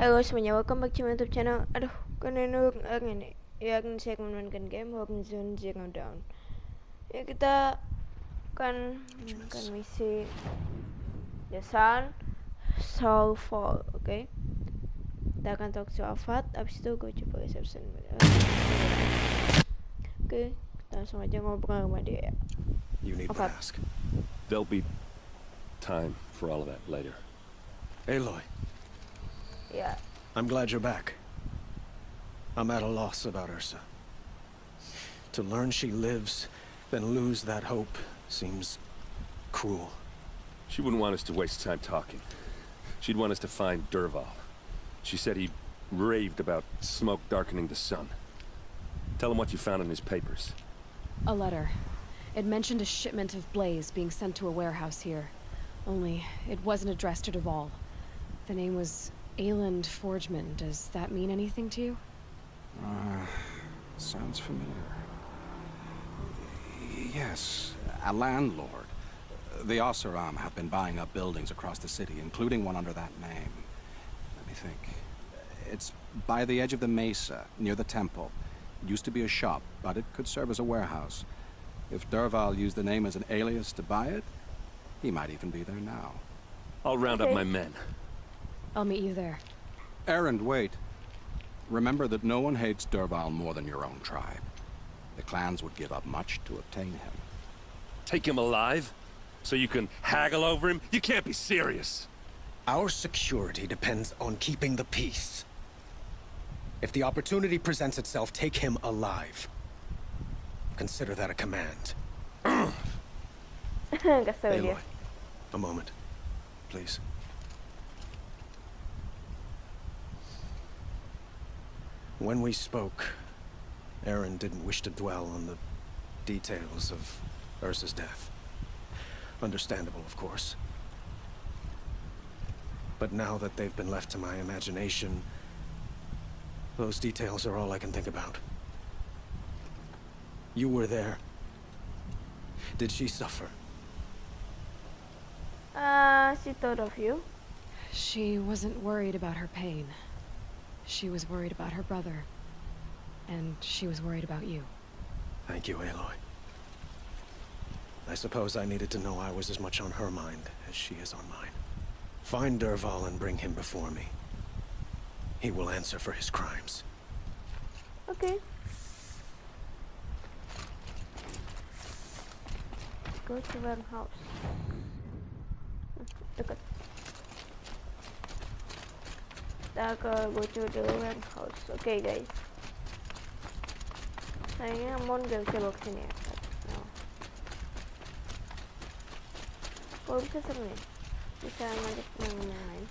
Halo semuanya, welcome back to my YouTube channel. Aduh, kan ini yang segmen mainkan game Horizon Zero Dawn. Ya kita kan misi The SHAREfactory, oke? Kita akan talk to Alfat, abis itu gue coba reception. Oke, kita langsung aja ngobrol sama dia. You need mask. There'll be time for all of that later. Aloy. Yeah. I'm glad you're back. I'm at a loss about Ursa. To learn she lives, then lose that hope, seems cruel. She wouldn't want us to waste time talking. She'd want us to find Dervahl. She said he raved about smoke darkening the sun. Tell him what you found in his papers. A letter. It mentioned a shipment of blaze being sent to a warehouse here. Only, it wasn't addressed to Dervahl. The name was Ayland Forgeman. Does that mean anything to you? Sounds familiar. Yes, a landlord. The Oseram have been buying up buildings across the city, including one under that name. Let me think. It's by the edge of the mesa, near the temple. It used to be a shop, but it could serve as a warehouse. If Dervahl used the name as an alias to buy it, he might even be there now. I'll round up my men. I'll meet you there. Erend, wait. Remember that no one hates Dervahl more than your own tribe. The clans would give up much to obtain him. Take him alive? So you can haggle over him? You can't be serious. Our security depends on keeping the peace. If the opportunity presents itself, take him alive. Consider that a command. Aloy, a moment, please. When we spoke, Erend didn't wish to dwell on the details of Ursa's death. Understandable, of course. But now that they've been left to my imagination, those details are all I can think about. You were there. Did she suffer? She thought of you. She wasn't worried about her pain. She was worried about her brother. And she was worried about you. Thank you, Aloy. I suppose I needed to know I was as much on her mind as she is on mine. Find Dervahl and bring him before me. He will answer for his crimes. Okay. Go to warehouse. Dekat. Kita go to the warehouse. Okay, guys. Sayangnya Mon gak bisa bawa kesini ya. No. Kalau bisa seru nih. Bisa ngajak teman-teman yang lain.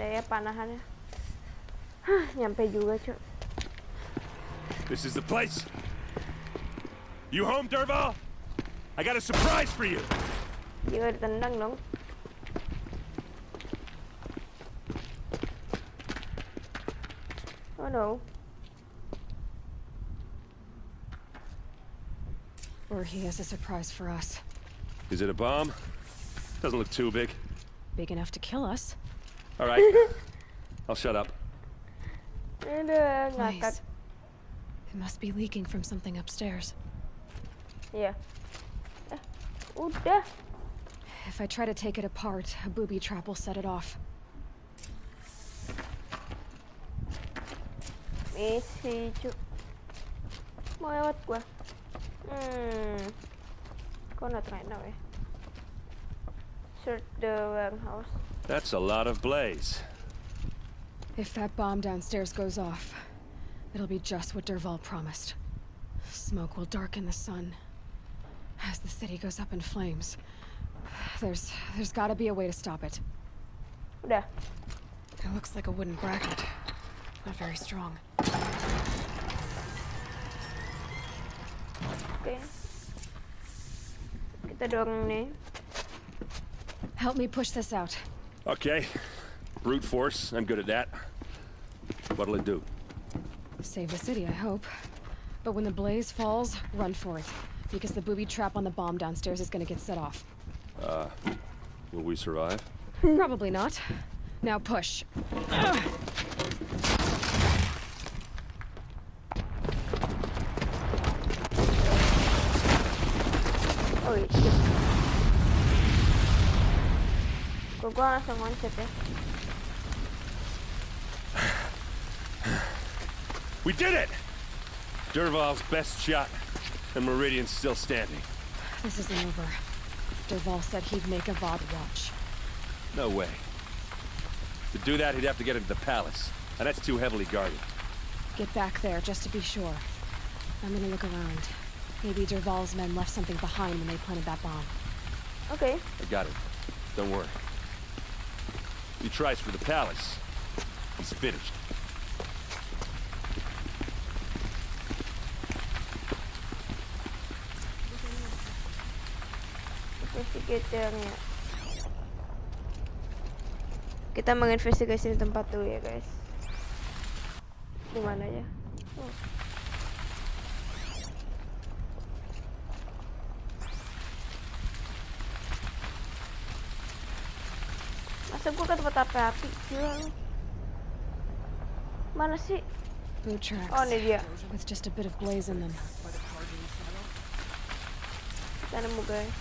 Ya panahannya. Nyampe juga, Cuk. This is the place. You home, Dervahl? I got a surprise for you. Juga ditendang dong. Oh no. Or he has a surprise for us. Is it a bomb? Doesn't look too big. Big enough to kill us. All right. I'll shut up. Nice. It must be leaking from something upstairs. Yeah. Udah. If I try to take it apart, a booby trap will set it off. Misi, Cuk. Mau lewat gua. Kok not right now ya? Search the warehouse. That's a lot of blaze. If that bomb downstairs goes off, it'll be just what Dervahl promised. Smoke will darken the sun. As the city goes up in flames, there's gotta be a way to stop it. Udah. It looks like a wooden bracket. Not very strong. Oke. Kita dorong nih. Help me push this out. Okay. Brute force, I'm good at that. What'll it do? Save the city, I hope. But when the blaze falls, run for it. Because the booby trap on the bomb downstairs is gonna get set off. Will we survive? Probably not. Now push. Oh shit. Gua langsung loncat ya. We did it! Dervahl's best shot, and Meridian's still standing. This isn't over. Dervahl said he'd make a VOD watch. No way. To do that, he'd have to get into the palace, and that's too heavily guarded. Get back there, just to be sure. I'm gonna look around. Maybe Dervahl's men left something behind when they planted that bomb. Oke. I got it. Don't worry. He tries for the palace. He's finished. Investigatornya. Kita menginvestigasi tempat dulu ya guys. Di mana ya? Oh. Masa gua ke tempat api-api? Gila lu. Mana sih? Boot tracks. Oh, ini dia. With just a bit of blaze in them. Kita nemu guys.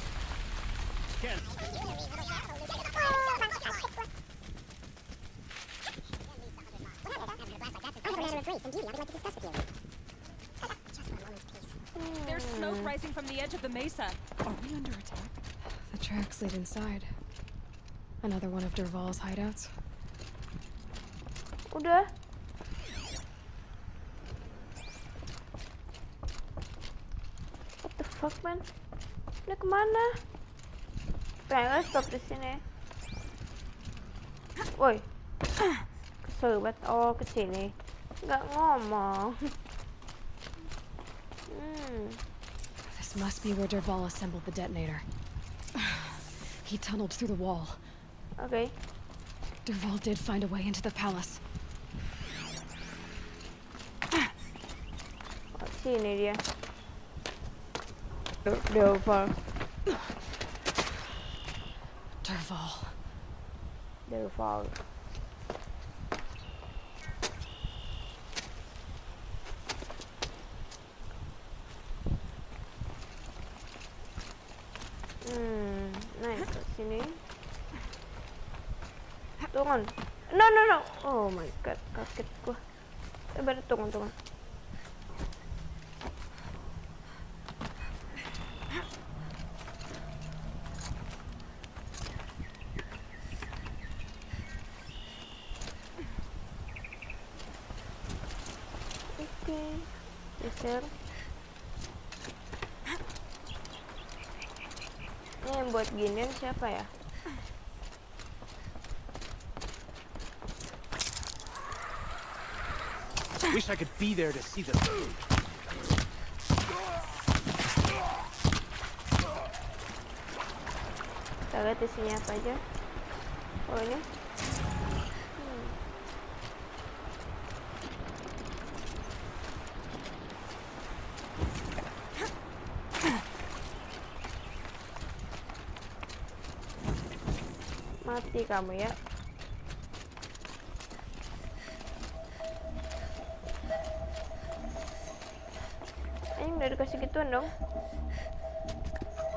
There's smoke rising from the edge of the mesa. Are we under attack? The tracks lead inside. Another one of Dervahl's hideouts. Udah. What the fuck man? Ini kemana? Pengen stop di sini. Woi. Kesel banget. Oh kesini. Nggak ngomong. This must be where Dervahl assembled the detonator. He tunneled through the wall. Oke. Dervahl did find a way into the palace. Oh, sini dia. Dervahl. Dervahl. Naik ke sini. Turun. No. Oh my god, kaget gua. Baru turun. Oke. Geser. Ini yang buat ginian siapa ya? Wish I could be there to see the... Kita lihat isinya apa aja. Oh ini. Mati kamu ya. Ini udah dikasih gituan dong.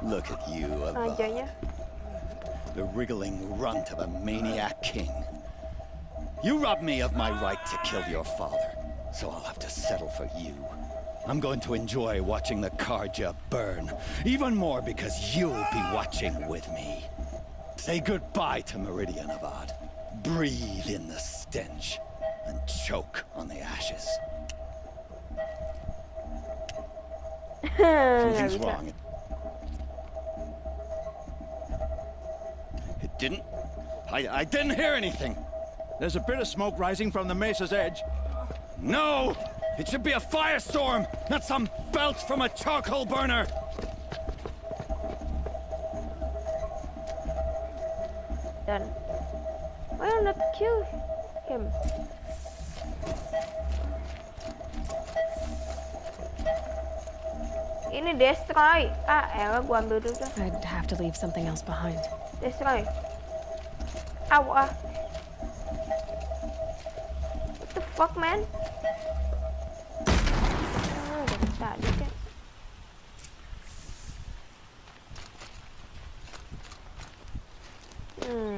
Look at you, Rajanya. the wriggling runt of a maniac king. You robbed me of my right to kill your father, so I'll have to settle for you. I'm going to enjoy watching the Karja burn, even more because you'll be watching with me. Say goodbye to Meridian, Avad. Breathe in the stench, and choke on the ashes. Something's wrong. It didn't... I didn't hear anything. There's a bit of smoke rising from the mesa's edge. No! It should be a firestorm, not some belch from a charcoal burner! Dan why not kill him? Ini destroy. Elah gua ambil dulu dah. I'd have to leave something else behind. Destroy. What the fuck, man? Dari tadi kan.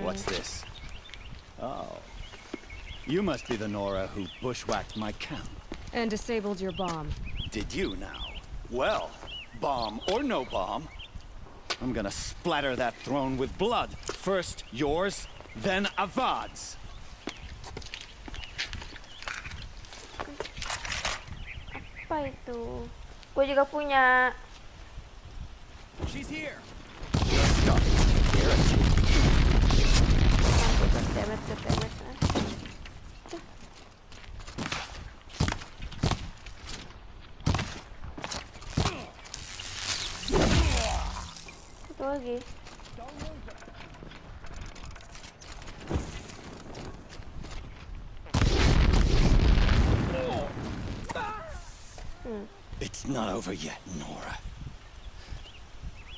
What's this? Oh. You must be the Nora who bushwhacked my camp. And disabled your bomb. Did you now? Well, bomb or no bomb, I'm gonna splatter that throne with blood. First yours, then Avad's. Apa itu? Gue juga punya. She's here. Damage. Satu lagi. It's not over yet, Nora.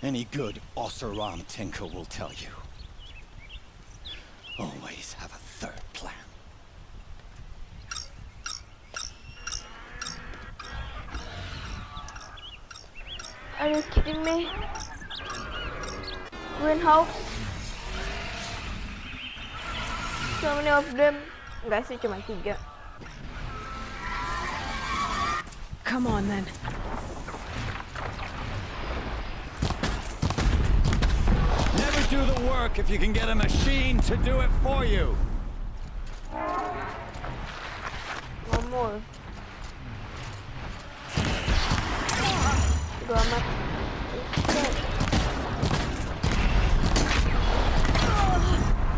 Any good Oseram tinker will tell you. Always have a third plan. Are you kidding me? Greenhouse. So many of them. Enggak sih, cuma 3. Come on, then. Never do the work if you can get a machine to do it for you. One more. Bodo amat.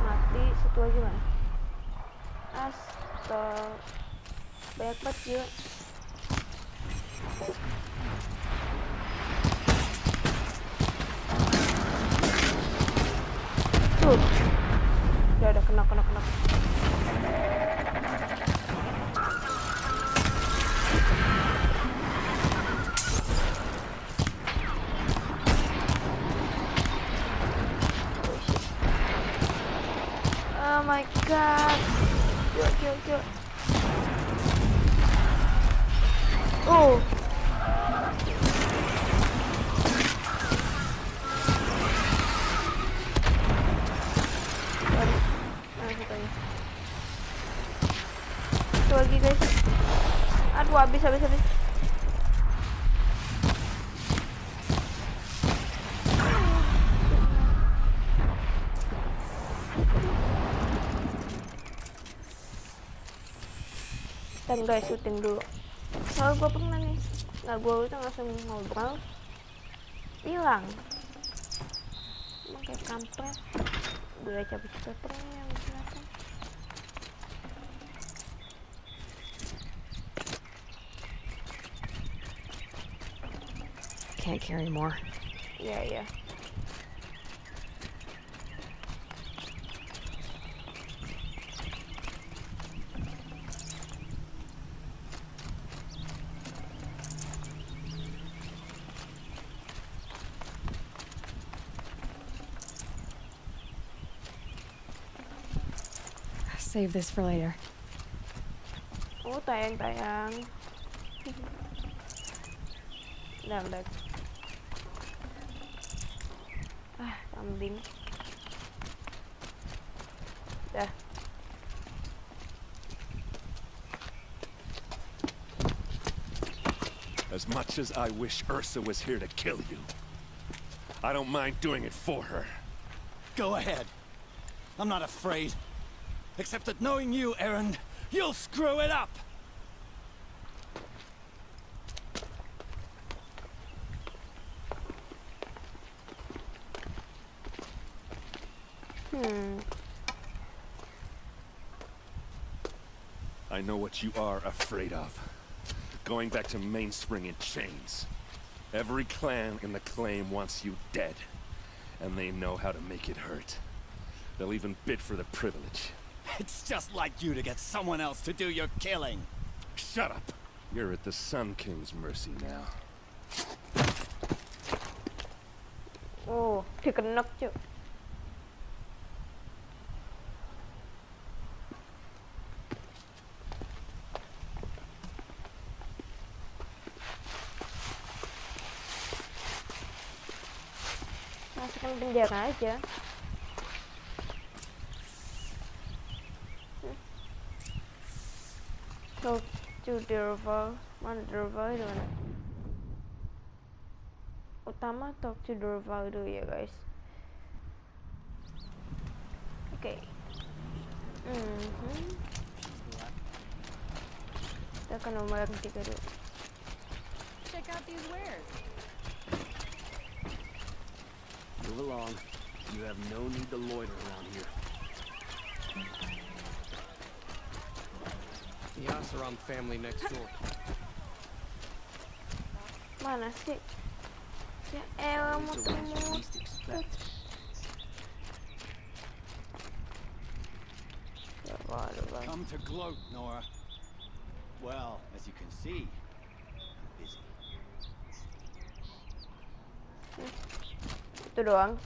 Mati. Satu lagi mana? Astaga. Banyak banget juga. Udah kena. Oh my god. Yuk. Oh. Satu lagi guys. Aduh, habis. Dan guys, syuting dulu. Kalau gue pernah nih, gue udah langsung ngobrol, hilang. Emang kayak kampret. Udah cabut papernya yang kelihatan. Can't carry more. Iya. Save this for later. Oh, tayang. Udah. Kambing. Dah. As much as I wish Ursa was here to kill you, I don't mind doing it for her. Go ahead. I'm not afraid. Except that knowing you, Aaron, you'll screw it up! I know what you are afraid of. going back to Mainspring in chains. Every clan in the claim wants you dead, and they know how to make it hurt. They'll even bid for the privilege. It's just like you to get someone else to do your killing. Shut up! You're at the Sun King's mercy now. Oh, dikenek cuk. Masukkan penjara aja. Talk to Dervahl. Mana Dervahl itu mana? Utama talk to Dervahl dulu ya guys. Oke. Kita akan nomor yang 3 dulu. Check out these wares. Move along. You have no need to loiter around here. The Oseram family next door. Mana sih? Ya elah These are ones you muter-muter. least expect. Dervahl. Come to gloat, Nora. Well, as you can see, I'm busy. Itu doang.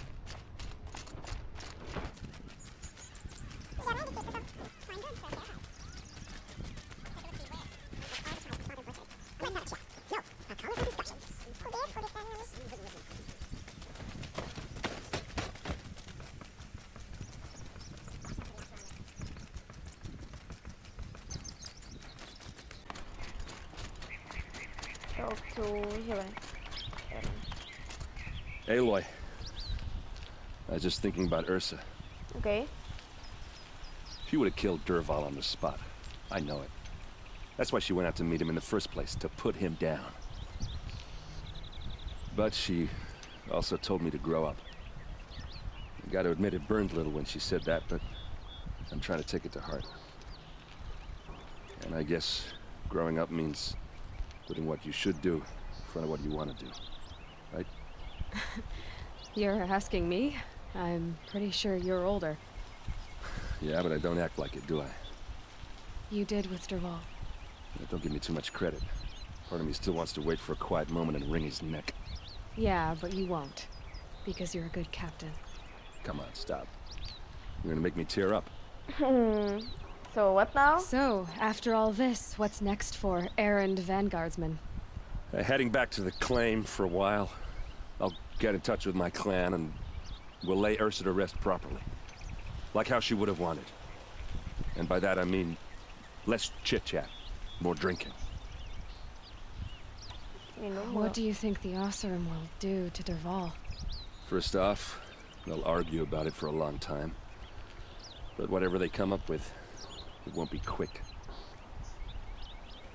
Talk to siapa? Aloy. I was just thinking about Ursa. Oke. She would have killed Dervahl on the spot. I know it. That's why she went out to meet him in the first place, to put him down. But she also told me to grow up. I gotta admit it burned a little when she said that, but I'm trying to take it to heart. And I guess growing up means putting what you should do in front of what you want to do. Right? You're asking me? I'm pretty sure you're older. Yeah, but I don't act like it, do I? You did with Dervahl. Don't give me too much credit. Part of me still wants to wait for a quiet moment and wring his neck. Yeah, but you won't. Because you're a good captain. Come on, stop. You're gonna make me tear up. So what now? So, after all this, what's next for errand vanguardsman? Heading back to the claim for a while. I'll get in touch with my clan and we'll lay Ursa to rest properly. Like how she would have wanted. And by that I mean less chit-chat, more drinking. Minum. What do you think the Oseram will do to Dervahl? First off, they'll argue about it for a long time. But whatever they come up with, it won't be quick.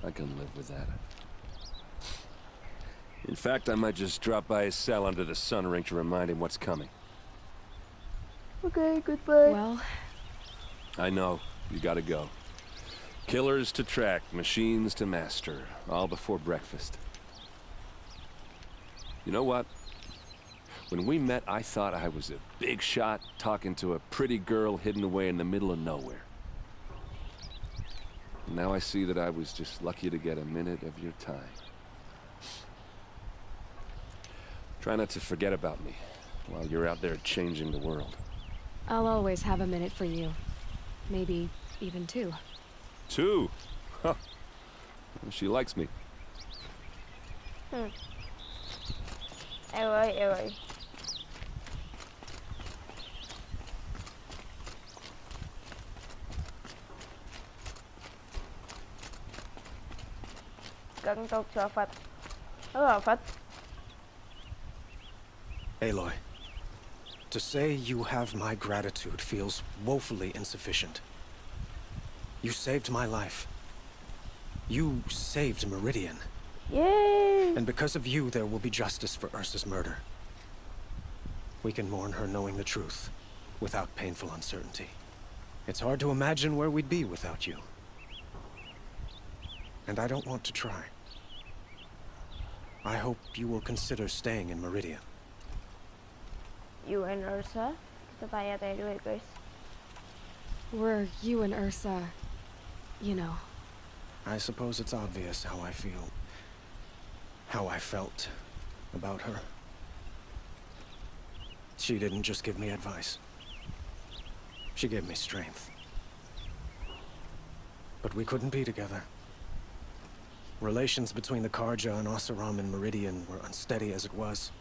I can live with that. In fact, I might just drop by his cell under the sun ring to remind him what's coming. Okay, goodbye. Well, I know, you gotta go. Killers to track, machines to master, all before breakfast. You know what? When we met, I thought I was a big shot talking to a pretty girl hidden away in the middle of nowhere. Now I see that I was just lucky to get a minute of your time. Try not to forget about me while you're out there changing the world. I'll always have a minute for you. Maybe even 2. 2? Huh. She likes me. Aloy. Cần talk to Afat. Hello, Afat. Aloy, to say you have my gratitude feels woefully insufficient. You saved my life. You saved Meridian. Yay! And because of you, there will be justice for Ursa's murder. We can mourn her knowing the truth, without painful uncertainty. It's hard to imagine where we'd be without you. And I don't want to try. I hope you will consider staying in Meridian. You and Ursa, kita tanya dulu ya guys. Were you and Ursa, you know. I suppose it's obvious how I feel. How I felt about her. She didn't just give me advice. She gave me strength. But we couldn't be together. Relations between the Karja and Oseram in Meridian were unsteady as it was.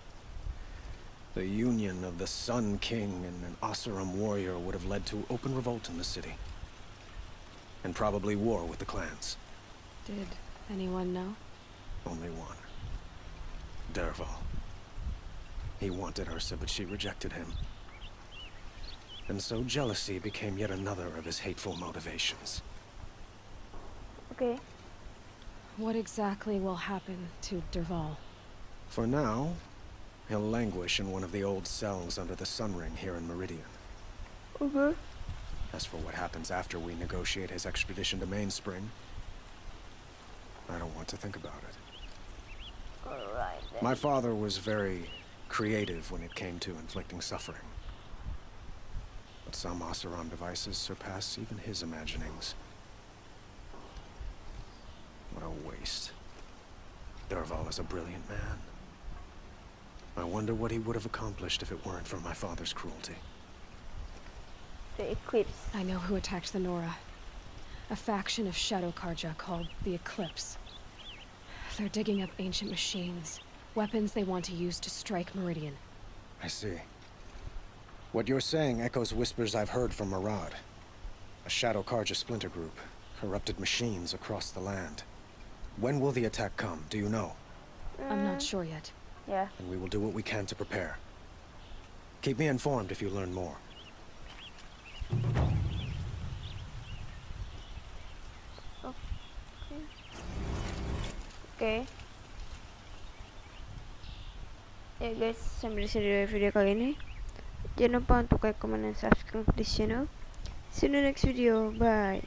The union of the Sun King and an Oseram warrior would have led to open revolt in the city. And probably war with the clans. Did anyone know? Only one. Dervahl. He wanted Ursa, but she rejected him. And so jealousy became yet another of his hateful motivations. Okay. What exactly will happen to Dervahl? For now, he'll languish in one of the old cells under the Sun Ring here in Meridian. Okay. As for what happens after we negotiate his extradition to Mainspring, I don't want to think about it. Alright then. My father was very creative when it came to inflicting suffering. But some Oseram devices surpass even his imaginings. What a waste. Dervahl is a brilliant man. I wonder what he would have accomplished if it weren't for my father's cruelty. The Eclipse. I know who attacked the Nora. A faction of Shadow Karja called the Eclipse. They're digging up ancient machines, weapons they want to use to strike Meridian. I see. What you're saying echoes whispers I've heard from Murad. A Shadow Karja splinter group, corrupted machines across the land. When will the attack come, do you know? I'm not sure yet. Yeah. And we will do what we can to prepare. Keep me informed if you learn more. Oke. Ya guys, sampai di sini video kali ini. Jangan lupa untuk like, comment, dan subscribe di channel. See you in the next video. Bye.